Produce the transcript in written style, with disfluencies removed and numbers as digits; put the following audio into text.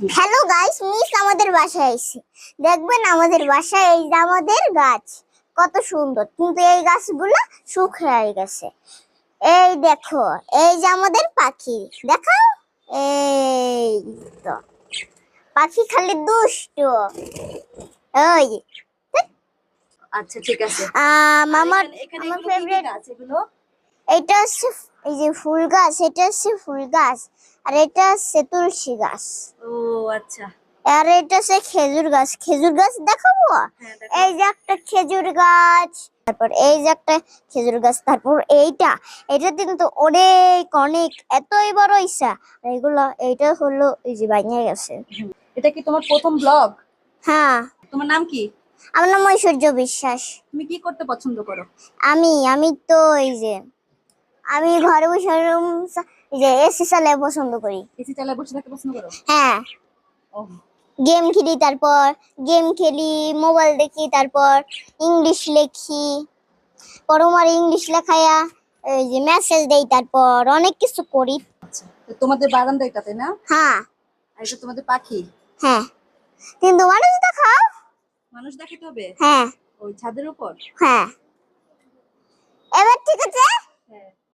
Hello guys, miss আমাদের বাসায় আইছে। দেখবেন আমাদের বাসায় এই যে আমাদের গাছ কত সুন্দর, কিন্তু এই গাছগুলো শুকিয়ে গেছে। এই দেখো, এই যে আমাদের পাখি, দেখাও। এই তো পাখি খালি দুষ্ট। ওই আচ্ছা ঠিক আছে। আমার এখানে আমার এগুলো কি কি ফেভারিট গাছ এগুলো? এটা হচ্ছে এই যে ফুল গাছ, এটা হচ্ছে ফুল গাছ, আর এটা হচ্ছে তুলসী গাছ, ও আচ্ছা, আর এটা হচ্ছে খেজুর গাছ। খেজুর গাছ দেখাবো। হ্যাঁ দেখো। এই যে একটা খেজুর গাছ, তারপর এই যে একটা খেজুর গাছ, তারপর এইটা এটা কিন্তু অনেক অনেক এতই বড় ইচ্ছা। এগুলো এইটা হলো এই যে ভাঙে গেছে। এটা কি তোমার প্রথম ব্লগ? হ্যাঁ, তোমার নাম কি? আমার নাম ঐশ্বর্য বিশ্বাস। তুমি কি করতে পছন্দ করো? আমি তো এই যে আমি ঘরে বসে এই যে এসি চালাতে পছন্দ করি। এসি চালায় বসে থাকতে পছন্দ করো? হ্যাঁ, ও গেম খেলি, তারপর গেম খেলি, মোবাইল দেখি, তারপর ইংলিশ লেখি, পরমার ইংলিশ লেখায়া এই যে মেসেজ দেই, তারপর অনেক কিছু করি। আচ্ছা, তো তোমাদের বারান্দা এটা তাই না? হ্যাঁ আর এটা তোমাদের পাখি? হ্যাঁ, কিন্তু মানুষ দেখাও। মানুষ দেখাতে হবে? হ্যাঁ ওই ছাদের উপর? হ্যাঁ, এবার ঠিক আছে। হ্যাঁ।